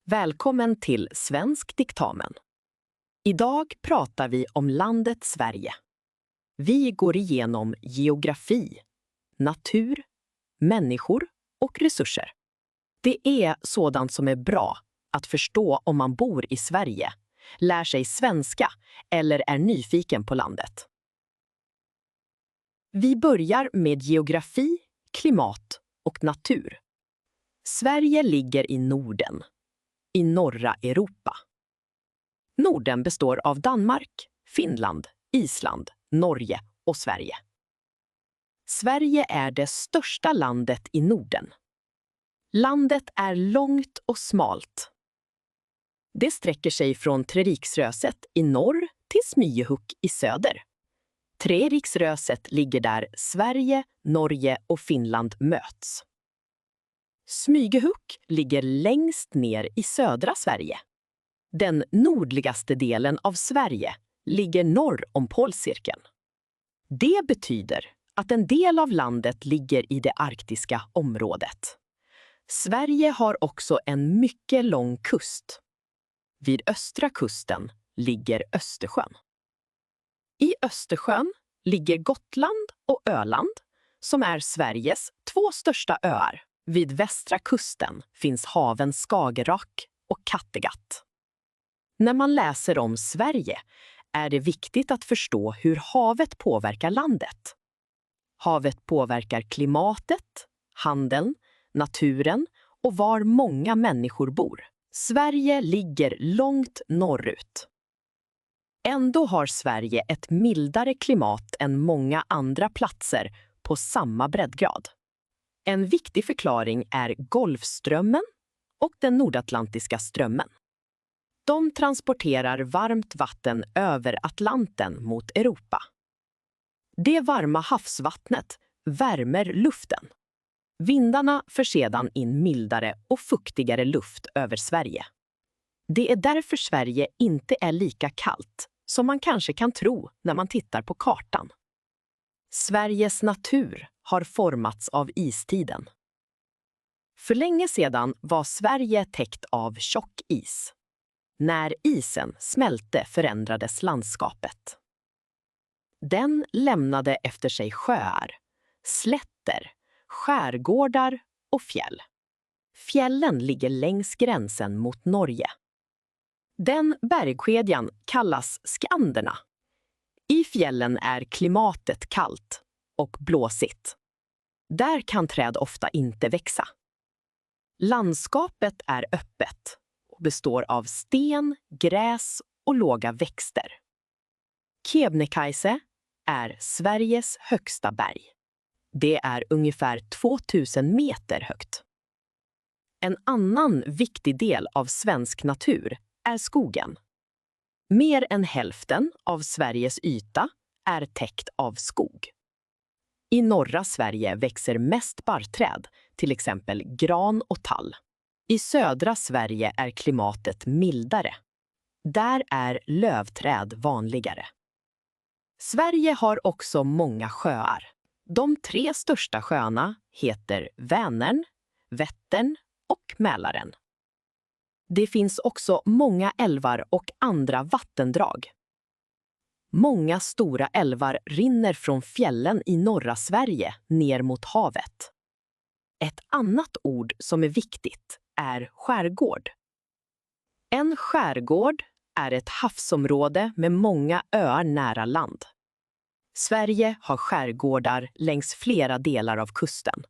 Välkommen till Svensk diktamen. Idag pratar vi om landet Sverige. Vi går igenom geografi, natur, människor och resurser. Det är sådant som är bra att förstå om man bor i Sverige, lär sig svenska eller är nyfiken på landet. Vi börjar med geografi, klimat och natur. Sverige ligger i Norden, i norra Europa. Norden består av Danmark, Finland, Island, Norge och Sverige. Sverige är det största landet i Norden. Landet är långt och smalt. Det sträcker sig från Treriksröset i norr till Smygehuk i söder. Treriksröset ligger där Sverige, Norge och Finland möts. Smygehuk ligger längst ner i södra Sverige. Den nordligaste delen av Sverige ligger norr om polcirkeln. Det betyder att en del av landet ligger i det arktiska området. Sverige har också en mycket lång kust. Vid östra kusten ligger Östersjön. I Östersjön ligger Gotland och Öland, som är Sveriges två största öar. Vid västra kusten finns haven Skagerrak och Kattegatt. När man läser om Sverige är det viktigt att förstå hur havet påverkar landet. Havet påverkar klimatet, handeln, naturen och var många människor bor. Sverige ligger långt norrut. Ändå har Sverige ett mildare klimat än många andra platser på samma breddgrad. En viktig förklaring är Golfströmmen och den nordatlantiska strömmen. De transporterar varmt vatten över Atlanten mot Europa. Det varma havsvattnet värmer luften. Vindarna för sedan in mildare och fuktigare luft över Sverige. Det är därför Sverige inte är lika kallt som man kanske kan tro när man tittar på kartan. Sveriges natur har formats av istiden. För länge sedan var Sverige täckt av tjock is. När isen smälte förändrades landskapet. Den lämnade efter sig sjöar, slätter, skärgårdar och fjäll. Fjällen ligger längs gränsen mot Norge. Den bergkedjan kallas Skanderna. I fjällen är klimatet kallt och blåsigt. Där kan träd ofta inte växa. Landskapet är öppet och består av sten, gräs och låga växter. Kebnekaise är Sveriges högsta berg. Det är ungefär 2000 meter högt. En annan viktig del av svensk natur är skogen. Mer än hälften av Sveriges yta är täckt av skog. I norra Sverige växer mest barrträd, till exempel gran och tall. I södra Sverige är klimatet mildare. Där är lövträd vanligare. Sverige har också många sjöar. De 3 största sjöarna heter Vänern, Vättern och Mälaren. Det finns också många älvar och andra vattendrag. Många stora älvar rinner från fjällen i norra Sverige ner mot havet. Ett annat ord som är viktigt är skärgård. En skärgård är ett havsområde med många öar nära land. Sverige har skärgårdar längs flera delar av kusten.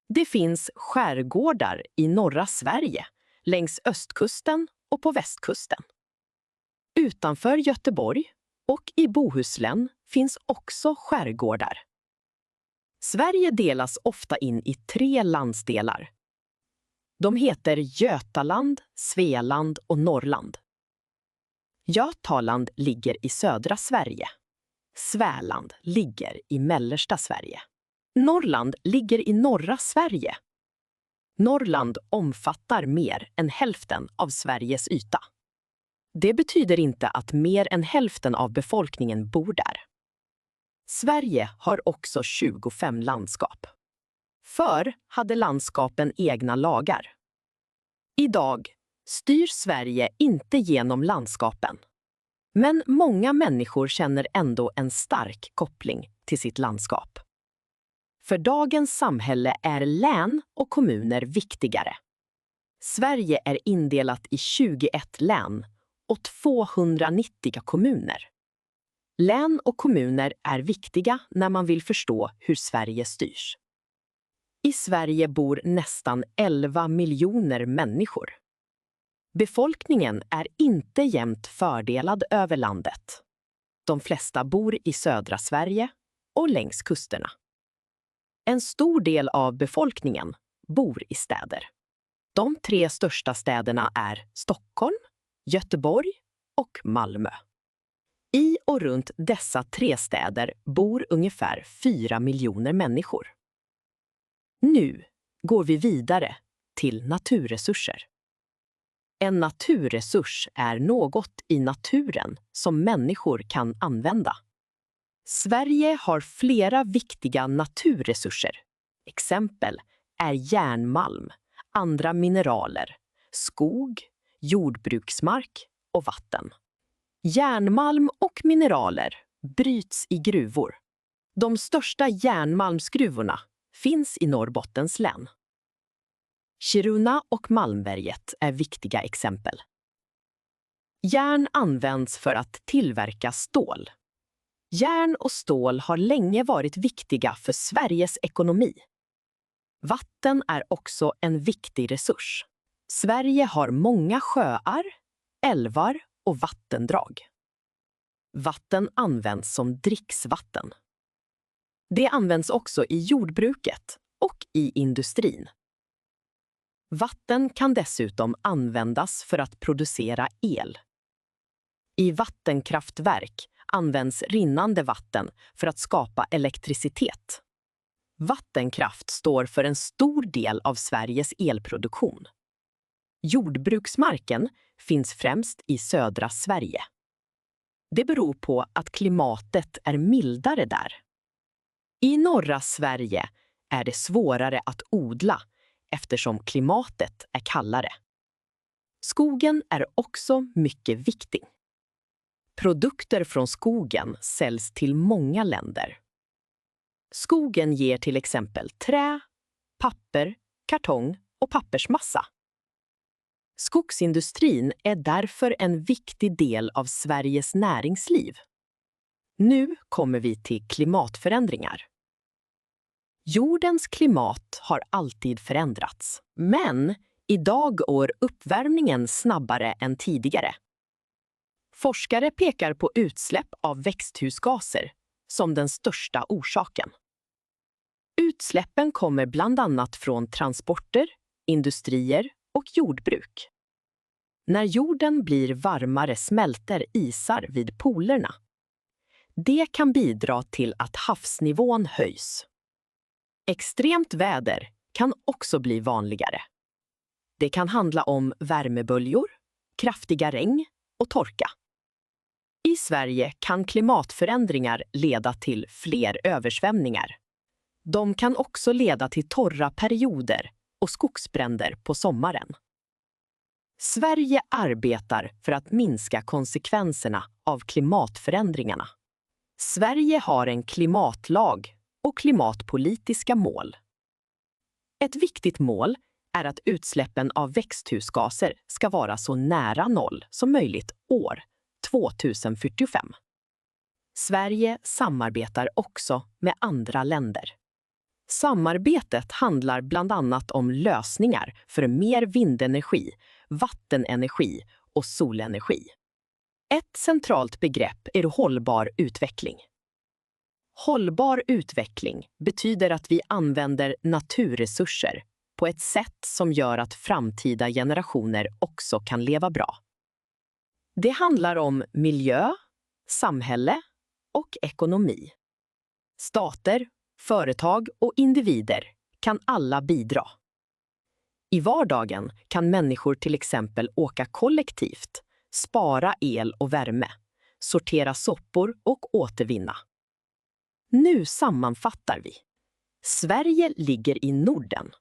Det finns skärgårdar i norra Sverige, längs östkusten och på västkusten. Utanför Göteborg och i Bohuslän finns också skärgårdar. Sverige delas ofta in i 3 landsdelar. De heter Götaland, Svealand och Norrland. Götaland ligger i södra Sverige. Svealand ligger i mellersta Sverige. Norrland ligger i norra Sverige. Norrland omfattar mer än hälften av Sveriges yta. Det betyder inte att mer än hälften av befolkningen bor där. Sverige har också 25 landskap. Förr hade landskapen egna lagar. Idag styr Sverige inte genom landskapen. Men många människor känner ändå en stark koppling till sitt landskap. För dagens samhälle är län och kommuner viktigare. Sverige är indelat i 21 län och 290 kommuner. Län och kommuner är viktiga när man vill förstå hur Sverige styrs. I Sverige bor nästan 11 miljoner människor. Befolkningen är inte jämnt fördelad över landet. De flesta bor i södra Sverige och längs kusterna. En stor del av befolkningen bor i städer. De 3 största städerna är Stockholm, Göteborg och Malmö. I och runt dessa 3 städer bor ungefär 4 miljoner människor. Nu går vi vidare till naturresurser. En naturresurs är något i naturen som människor kan använda. Sverige har flera viktiga naturresurser. Exempel är järnmalm, andra mineraler, skog, jordbruksmark och vatten. Järnmalm och mineraler bryts i gruvor. De största järnmalmsgruvorna finns i Norrbottens län. Kiruna och Malmberget är viktiga exempel. Järn används för att tillverka stål. Järn och stål har länge varit viktiga för Sveriges ekonomi. Vatten är också en viktig resurs. Sverige har många sjöar, älvar och vattendrag. Vatten används som dricksvatten. Det används också i jordbruket och i industrin. Vatten kan dessutom användas för att producera el. I vattenkraftverk används rinnande vatten för att skapa elektricitet. Vattenkraft står för en stor del av Sveriges elproduktion. Jordbruksmarken finns främst i södra Sverige. Det beror på att klimatet är mildare där. I norra Sverige är det svårare att odla eftersom klimatet är kallare. Skogen är också mycket viktig. Produkter från skogen säljs till många länder. Skogen ger till exempel trä, papper, kartong och pappersmassa. Skogsindustrin är därför en viktig del av Sveriges näringsliv. Nu kommer vi till klimatförändringar. Jordens klimat har alltid förändrats, men idag går uppvärmningen snabbare än tidigare. Forskare pekar på utsläpp av växthusgaser som den största orsaken. Utsläppen kommer bland annat från transporter, industrier och jordbruk. När jorden blir varmare smälter isar vid polerna. Det kan bidra till att havsnivån höjs. Extremt väder kan också bli vanligare. Det kan handla om värmeböljor, kraftiga regn och torka. I Sverige kan klimatförändringar leda till fler översvämningar. De kan också leda till torra perioder och skogsbränder på sommaren. Sverige arbetar för att minska konsekvenserna av klimatförändringarna. Sverige har en klimatlag och klimatpolitiska mål. Ett viktigt mål är att utsläppen av växthusgaser ska vara så nära noll som möjligt år 2045. Sverige samarbetar också med andra länder. Samarbetet handlar bland annat om lösningar för mer vindenergi, vattenenergi och solenergi. Ett centralt begrepp är hållbar utveckling. Hållbar utveckling betyder att vi använder naturresurser på ett sätt som gör att framtida generationer också kan leva bra. Det handlar om miljö, samhälle och ekonomi. Stater, företag och individer kan alla bidra. I vardagen kan människor till exempel åka kollektivt, spara el och värme, sortera sopor och återvinna. Nu sammanfattar vi. Sverige ligger i Norden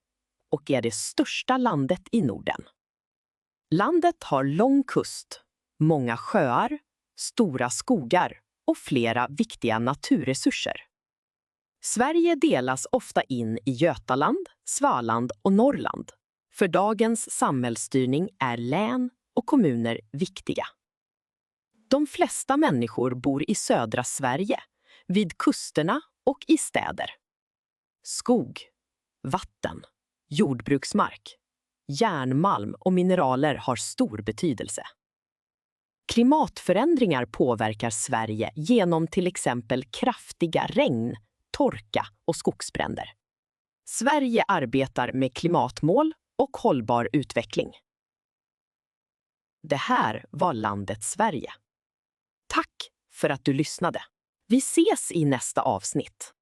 och är det största landet i Norden. Landet har lång kust, många sjöar, stora skogar och flera viktiga naturresurser. Sverige delas ofta in i Götaland, Svaland och Norrland. För dagens samhällsstyrning är län och kommuner viktiga. De flesta människor bor i södra Sverige, vid kusterna och i städer. Skog, vatten, jordbruksmark, järnmalm och mineraler har stor betydelse. Klimatförändringar påverkar Sverige genom till exempel kraftiga regn, torka och skogsbränder. Sverige arbetar med klimatmål och hållbar utveckling. Det här var landet Sverige. Tack för att du lyssnade. Vi ses i nästa avsnitt.